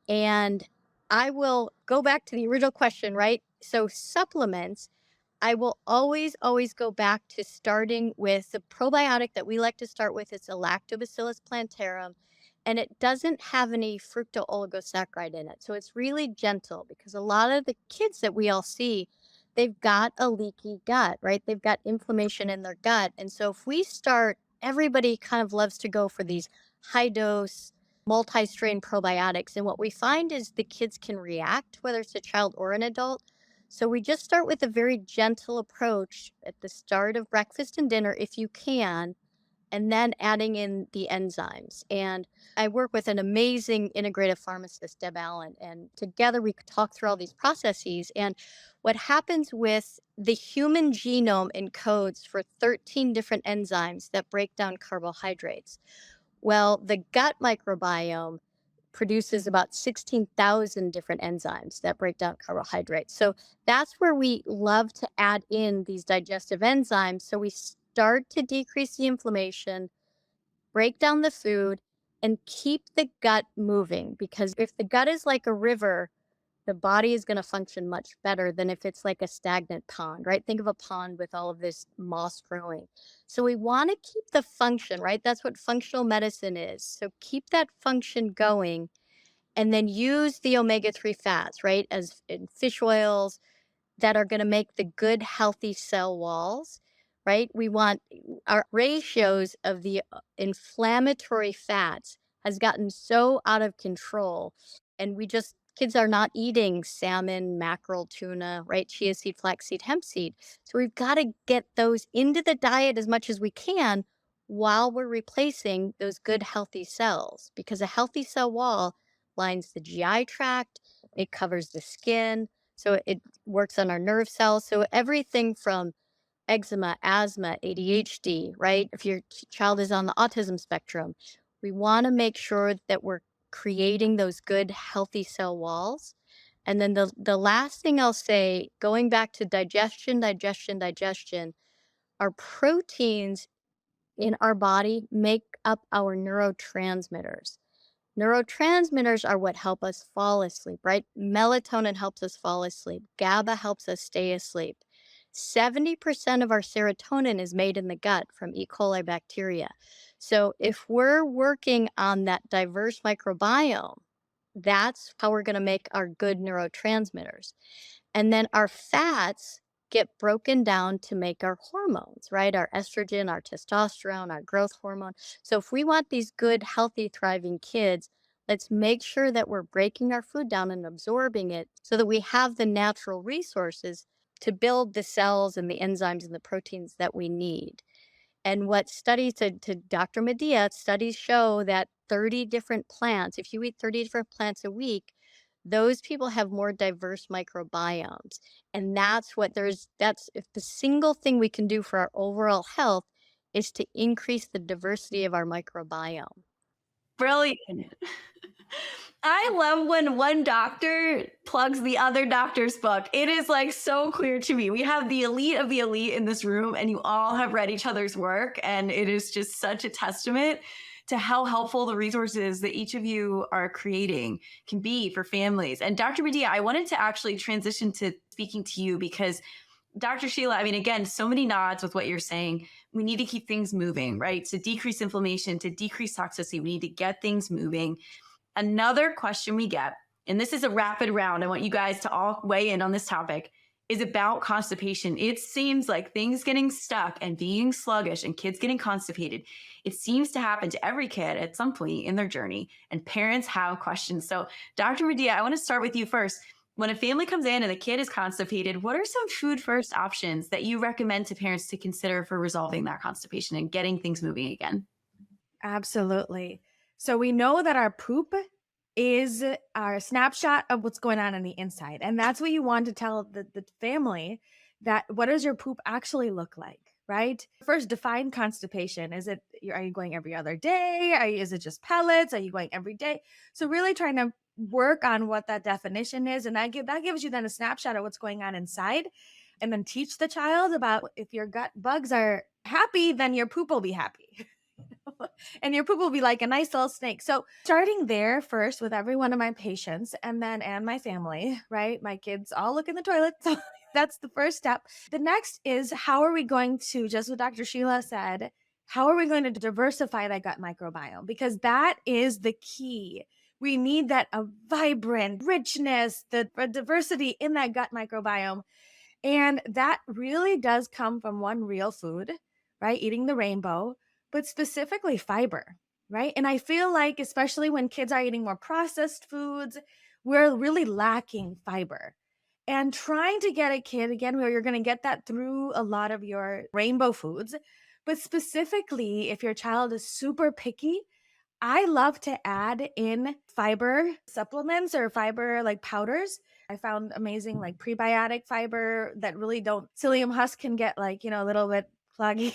And I will go back to the original question, right? So supplements, I will always go back to starting with the probiotic that we like to start with. It's a Lactobacillus plantarum, and it doesn't have any fructooligosaccharides in it. So it's really gentle, because a lot of the kids that we all see, they've got a leaky gut, right? They've got inflammation in their gut. And so if we start, everybody kind of loves to go for these high dose, multi strain probiotics. And what we find is the kids can react, whether it's a child or an adult. So we just start with a very gentle approach at the start of breakfast and dinner, if you can, and then adding in the enzymes. And I work with an amazing integrative pharmacist, Deb Allen, and together we talk through all these processes. And what happens with the human genome encodes for 13 different enzymes that break down carbohydrates. Well, the gut microbiome produces about 16,000 different enzymes that break down carbohydrates. So that's where we love to add in these digestive enzymes. So we start to decrease the inflammation, break down the food, and keep the gut moving. Because if the gut is like a river, the body is going to function much better than if it's like a stagnant pond, right? Think of a pond with all of this moss growing. So we want to keep the function, right? That's what functional medicine is. So keep that function going, and then use the omega-3 fats, right, as in fish oils, that are going to make the good, healthy cell walls, right? We want our ratios of the inflammatory fats has gotten so out of control. And kids are not eating salmon, mackerel, tuna, right? Chia seed, flaxseed, hemp seed. So we've got to get those into the diet as much as we can while we're replacing those good, healthy cells, because a healthy cell wall lines the GI tract, it covers the skin, so it works on our nerve cells. So everything from eczema, asthma, ADHD, right? If your child is on the autism spectrum, we want to make sure that we're creating those good, healthy cell walls. And then the last thing I'll say, going back to digestion, Our proteins in our body make up our neurotransmitters. Neurotransmitters are what help us fall asleep, right? Melatonin helps us fall asleep. GABA helps us stay asleep. 70% of our serotonin is made in the gut from E. coli bacteria. So if we're working on that diverse microbiome, that's how we're going to make our good neurotransmitters. And then our fats get broken down to make our hormones, right? Our estrogen, our testosterone, our growth hormone. So if we want these good, healthy, thriving kids, let's make sure that we're breaking our food down and absorbing it so that we have the natural resources to build the cells and the enzymes and the proteins that we need. And what studies, to Dr. Medea, studies show that 30 different plants, if you eat 30 different plants a week, those people have more diverse microbiomes. And that's if the single thing we can do for our overall health is to increase the diversity of our microbiome. Brilliant. I love when one doctor plugs the other doctor's book. It is like so clear to me. We have the elite of the elite in this room, and you all have read each other's work. And it is just such a testament to how helpful the resources that each of you are creating can be for families. And Dr. Medea, I wanted to actually transition to speaking to you because Dr. Sheila, I mean, again, so many nods with what you're saying. We need to keep things moving, right? To decrease inflammation, to decrease toxicity, we need to get things moving. Another question we get, and this is a rapid round, I want you guys to all weigh in on this topic, is about constipation. It seems like things getting stuck and being sluggish and kids getting constipated, it seems to happen to every kid at some point in their journey, and parents have questions. So Dr. Medea, I want to start with you first. When a family comes in and the kid is constipated, what are some food first options that you recommend to parents to consider for resolving that constipation and getting things moving again? Absolutely. So we know that our poop is our snapshot of what's going on the inside. And that's what you want to tell the family, that what does your poop actually look like, right? First, define constipation. Are you going every other day? Is it just pellets? Are you going every day? So really trying to work on what that definition is. And that gives you then a snapshot of what's going on inside. And then teach the child about, if your gut bugs are happy, then your poop will be happy. And your poop will be like a nice little snake. So starting there first with every one of my patients and my family, right? My kids all look in the toilet. So that's the first step. The next is, how are we going to, just what Dr. Sheila said, how are we going to diversify that gut microbiome? Because that is the key. We need that a vibrant richness, the diversity in that gut microbiome. And that really does come from one real food, right? Eating the rainbow, but specifically fiber, right? And I feel like, especially when kids are eating more processed foods, we're really lacking fiber. And trying to get a kid, again, where you're going to get that through a lot of your rainbow foods, but specifically if your child is super picky, I love to add in fiber supplements or fiber like powders. I found amazing like prebiotic fiber that really don't, psyllium husk can get like, a little bit pluggy.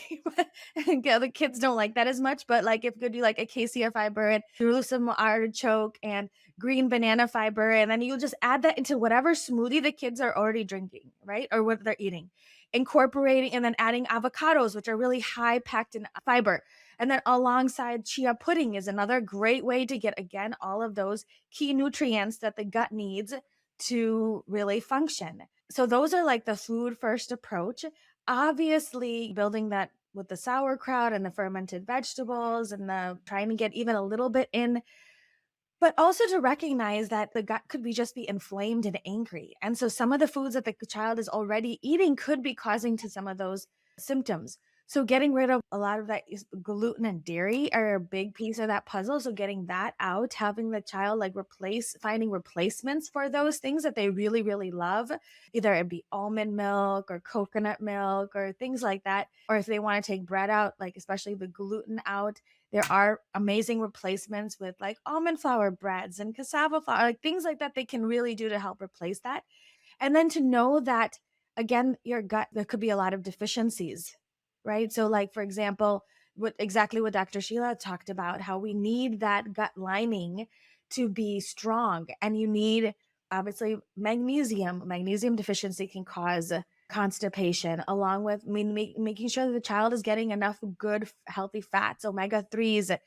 The kids don't like that as much, but like if you do like acacia fiber and Jerusalem artichoke and green banana fiber, and then you just add that into whatever smoothie the kids are already drinking, right? Or what they're eating. Incorporating and then adding avocados, which are really high packed in fiber. And then alongside chia pudding is another great way to get, again, all of those key nutrients that the gut needs to really function. So those are like the food first approach. Obviously, building that with the sauerkraut and the fermented vegetables and the trying to get even a little bit in, but also to recognize that the gut could just be inflamed and angry. And so some of the foods that the child is already eating could be causing to some of those symptoms. So getting rid of a lot of that gluten and dairy are a big piece of that puzzle. So getting that out, having the child like finding replacements for those things that they really, really love, either it be almond milk or coconut milk or things like that. Or if they want to take bread out, like especially the gluten out, there are amazing replacements with like almond flour breads and cassava flour, like things like that they can really do to help replace that. And then to know that, again, your gut, there could be a lot of deficiencies, right? So like, for example, exactly what Dr. Sheila talked about, how we need that gut lining to be strong. And you need, obviously, magnesium. Magnesium deficiency can cause constipation, along with making sure that the child is getting enough good, healthy fats, omega-3s,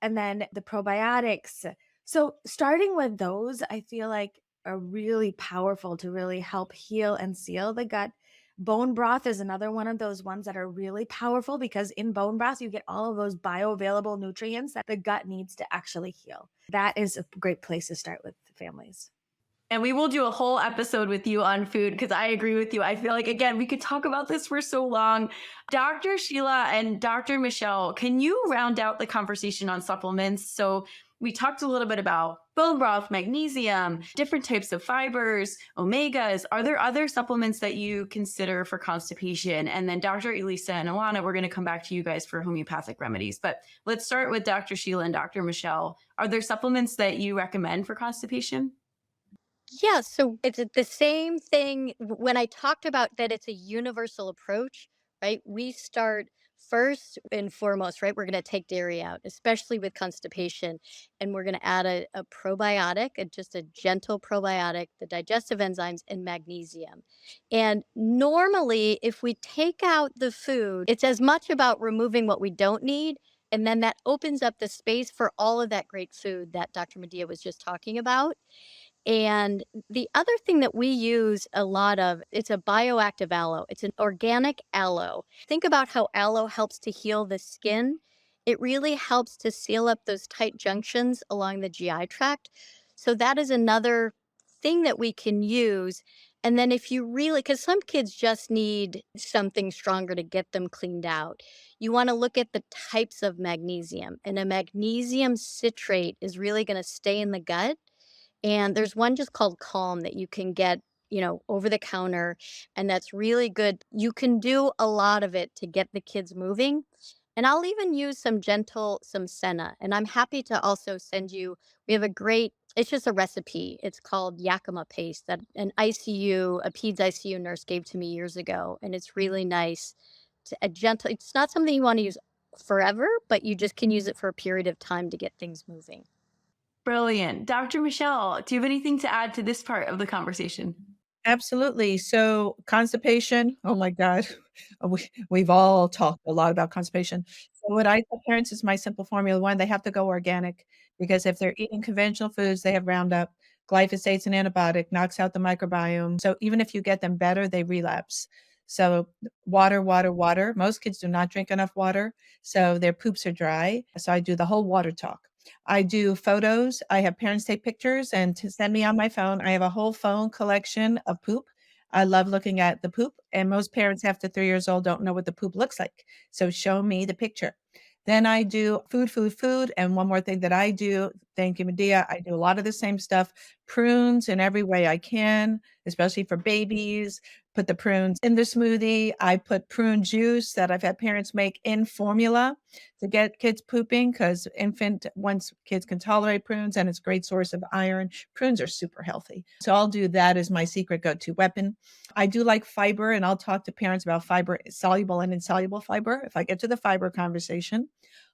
and then the probiotics. So starting with those, I feel like are really powerful to really help heal and seal the gut. Bone broth is another one of those ones that are really powerful because in bone broth, you get all of those bioavailable nutrients that the gut needs to actually heal. That is a great place to start with families. And we will do a whole episode with you on food because I agree with you. I feel like, again, we could talk about this for so long. Dr. Sheila and Dr. Michelle, can you round out the conversation on supplements? So we talked a little bit about bone broth, magnesium, different types of fibers, omegas. Are there other supplements that you consider for constipation? And then Dr. Elisa and Alana, we're going to come back to you guys for homeopathic remedies. But let's start with Dr. Sheila and Dr. Michelle. Are there supplements that you recommend for constipation? Yeah, so it's the same thing when I talked about that it's a universal approach, right? We start first and foremost, right? We're going to take dairy out, especially with constipation, and we're going to add a probiotic, just a gentle probiotic, the digestive enzymes, and magnesium. And normally, if we take out the food, it's as much about removing what we don't need. And then that opens up the space for all of that great food that Dr. Medea was just talking about. And the other thing that we use a lot of, it's a bioactive aloe. It's an organic aloe. Think about how aloe helps to heal the skin. It really helps to seal up those tight junctions along the GI tract. So that is another thing that we can use. And then if you really, because some kids just need something stronger to get them cleaned out, you want to look at the types of magnesium. And a magnesium citrate is really going to stay in the gut, and there's one just called Calm that you can get, over the counter, and that's really good. You can do a lot of it to get the kids moving. And I'll even use some senna. And I'm happy to also send you, we have it's just a recipe. It's called Yakima paste that a peds ICU nurse gave to me years ago. And it's really nice it's not something you want to use forever, but you just can use it for a period of time to get things moving. Brilliant. Dr. Michelle, do you have anything to add to this part of the conversation? Absolutely. So constipation, oh my God, we've all talked a lot about constipation. So what I tell parents is my simple formula. One, they have to go organic because if they're eating conventional foods, they have Roundup. Glyphosate's an antibiotic, knocks out the microbiome. So even if you get them better, they relapse. So water, water, water. Most kids do not drink enough water, so their poops are dry. So I do the whole water talk. I do photos. I have parents take pictures and to send me on my phone. I have a whole phone collection of poop. I love looking at the poop, and most parents after 3 years old don't know what the poop looks like. So show me the picture. Then I do food, food, food. And one more thing that I do, thank you, Medea, I do a lot of the same stuff, prunes in every way I can, especially for babies. Put the prunes in the smoothie. I put prune juice that I've had parents make in formula to get kids pooping because once kids can tolerate prunes, and it's a great source of iron. Prunes are super healthy. So I'll do that as my secret go-to weapon. I do like fiber, and I'll talk to parents about fiber, soluble and insoluble fiber, if I get to the fiber conversation.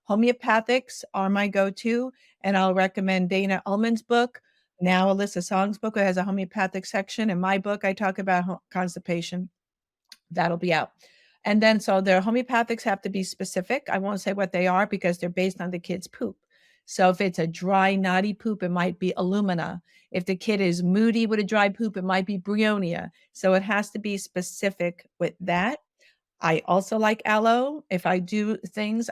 Homeopathics are my go-to, and I'll recommend Dana Ullman's book. Now Alyssa Song's book has a homeopathic section. In my book, I talk about constipation. That'll be out. And then, so their homeopathics have to be specific. I won't say what they are because they're based on the kid's poop. So if it's a dry, knotty poop, it might be alumina. If the kid is moody with a dry poop, it might be bryonia. So it has to be specific with that. I also like aloe. If I do things,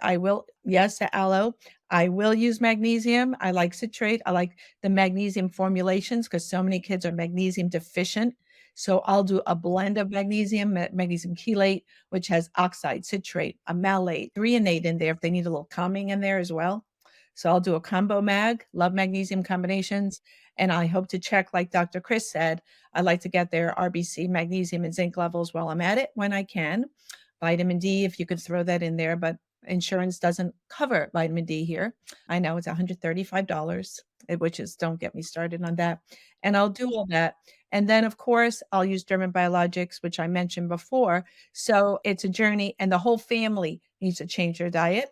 yes, to aloe. I will use magnesium. I like citrate. I like the magnesium formulations because so many kids are magnesium deficient. So I'll do a blend of magnesium, magnesium chelate, which has oxide, citrate, a malate, threonate in there if they need a little calming in there as well. So I'll do a combo mag, love magnesium combinations. And I hope to check, like Dr. Chris said, I like to get their RBC, magnesium, and zinc levels while I'm at it when I can. Vitamin D, if you could throw that in there, but insurance doesn't cover vitamin D here. I know it's $135, which is, don't get me started on that. And I'll do all that. And then, of course, I'll use German biologics, which I mentioned before. So it's a journey, and the whole family needs to change their diet.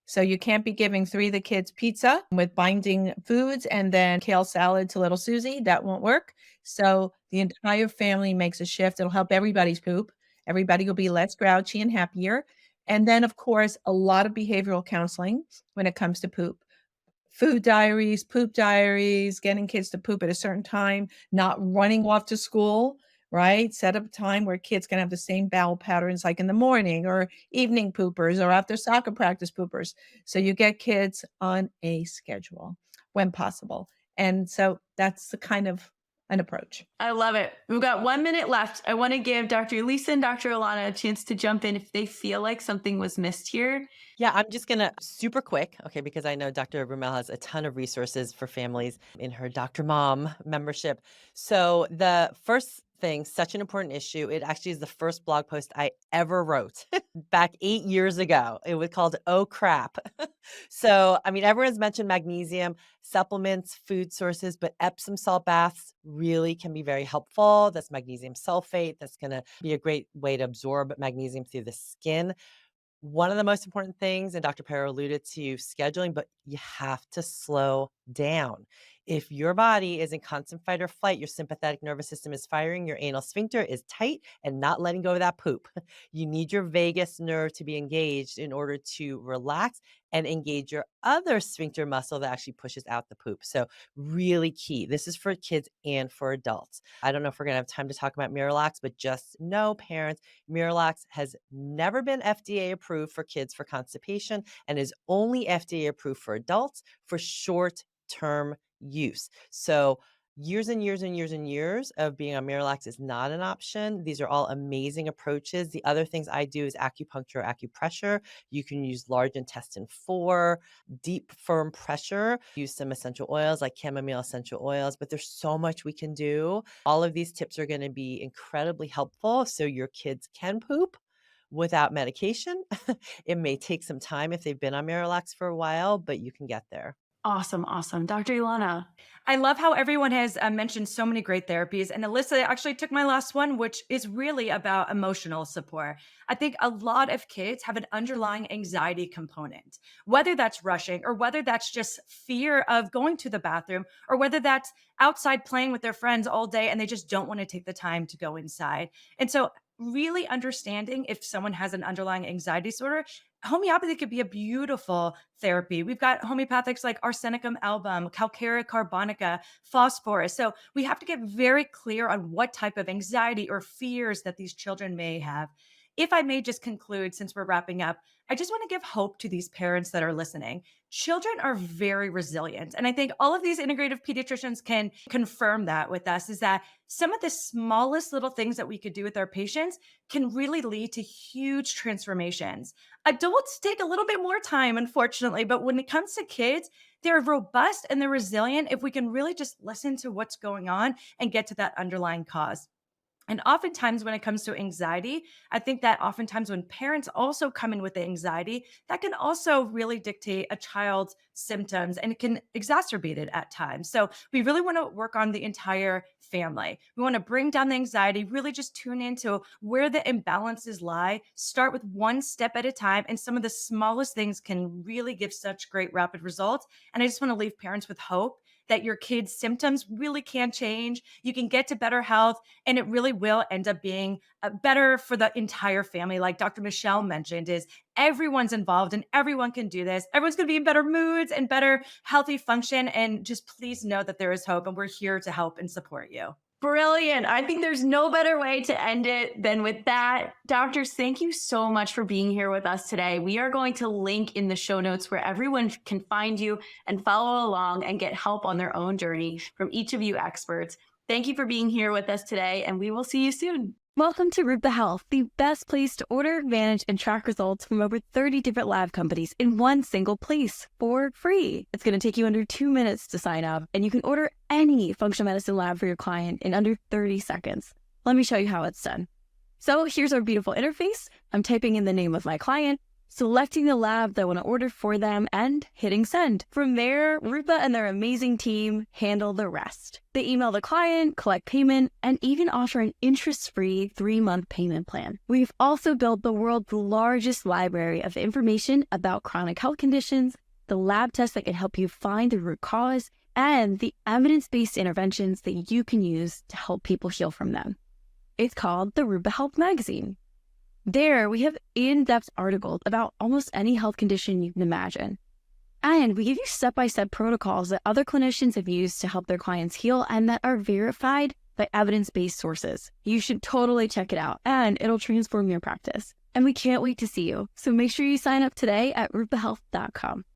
So you can't be giving 3 of the kids pizza with binding foods and then kale salad to little Susie. That won't work. So the entire family makes a shift. It'll help everybody's poop. Everybody will be less grouchy and happier. And then, of course, a lot of behavioral counseling when it comes to poop. Food diaries, poop diaries, getting kids to poop at a certain time, not running off to school, right? Set up a time where kids can have the same bowel patterns like in the morning or evening poopers or after soccer practice poopers. So you get kids on a schedule when possible. And so that's the kind of an approach. I love it. We've got 1 minute left. I want to give Dr. Lisa and Dr. Ilana a chance to jump in if they feel like something was missed here. Yeah, I'm just going to super quick, okay, because I know Dr. Roumell has a ton of resources for families in her Dr. Mom membership. So the first thing, such an important issue, it actually is the first blog post I ever wrote back 8 years ago. It was called Oh Crap. So, I mean, everyone's mentioned magnesium, supplements, food sources, but Epsom salt baths really can be very helpful. That's magnesium sulfate. That's going to be a great way to absorb magnesium through the skin. One of the most important things, and Dr. Perro alluded to scheduling, but you have to slow down. If your body is in constant fight or flight, your sympathetic nervous system is firing, your anal sphincter is tight and not letting go of that poop. You need your vagus nerve to be engaged in order to relax and engage your other sphincter muscle that actually pushes out the poop. So really key. This is for kids and for adults. I don't know if we're going to have time to talk about Miralax, but just know, parents, Miralax has never been FDA approved for kids for constipation and is only FDA approved for adults for short-term use. So years and years and years and years of being on Miralax is not an option. These are all amazing approaches. The other things I do is acupuncture, acupressure. You can use large intestine 4, deep, firm pressure. Use some essential oils like chamomile essential oils, but there's so much we can do. All of these tips are going to be incredibly helpful so your kids can poop without medication. It may take some time if they've been on Miralax for a while, but you can get there. Awesome. Awesome. Dr. Ilana. I love how everyone has mentioned so many great therapies. And Alyssa actually took my last one, which is really about emotional support. I think a lot of kids have an underlying anxiety component, whether that's rushing or whether that's just fear of going to the bathroom or whether that's outside playing with their friends all day and they just don't want to take the time to go inside. And so really understanding if someone has an underlying anxiety disorder, homeopathy could be a beautiful therapy. We've got homeopathics like Arsenicum album, Calcarea carbonica, phosphorus. So we have to get very clear on what type of anxiety or fears that these children may have. If I may just conclude, since we're wrapping up, I just want to give hope to these parents that are listening. Children are very resilient. And I think all of these integrative pediatricians can confirm that with us, is that some of the smallest little things that we could do with our patients can really lead to huge transformations. Adults take a little bit more time, unfortunately, but when it comes to kids, they're robust and they're resilient if we can really just listen to what's going on and get to that underlying cause. And oftentimes when it comes to anxiety, I think that oftentimes when parents also come in with the anxiety, that can also really dictate a child's symptoms and it can exacerbate it at times. So we really want to work on the entire family. We want to bring down the anxiety, really just tune into where the imbalances lie, start with one step at a time. And some of the smallest things can really give such great rapid results. And I just want to leave parents with hope that your kids' symptoms really can change. You can get to better health, and it really will end up being better for the entire family. Like Dr. Michelle mentioned, is everyone's involved and everyone can do this. Everyone's going to be in better moods and better healthy function. And just please know that there is hope, and we're here to help and support you. Brilliant. I think there's no better way to end it than with that. Doctors, thank you so much for being here with us today. We are going to link in the show notes where everyone can find you and follow along and get help on their own journey from each of you experts. Thank you for being here with us today, and we will see you soon. Welcome to Rupa Health, the best place to order, manage, and track results from over 30 different lab companies in one single place for free. It's going to take you under 2 minutes to sign up, and you can order any functional medicine lab for your client in under 30 seconds. Let me show you how it's done. So here's our beautiful interface. I'm typing in the name of my client, selecting the lab that I want to order for them, and hitting send. From there, Rupa and their amazing team handle the rest. They email the client, collect payment, and even offer an interest-free 3-month payment plan. We've also built the world's largest library of information about chronic health conditions, the lab tests that can help you find the root cause, and the evidence-based interventions that you can use to help people heal from them. It's called the Rupa Health Magazine. There, we have in-depth articles about almost any health condition you can imagine. And we give you step-by-step protocols that other clinicians have used to help their clients heal and that are verified by evidence-based sources. You should totally check it out, and it'll transform your practice. And we can't wait to see you. So make sure you sign up today at rupahealth.com.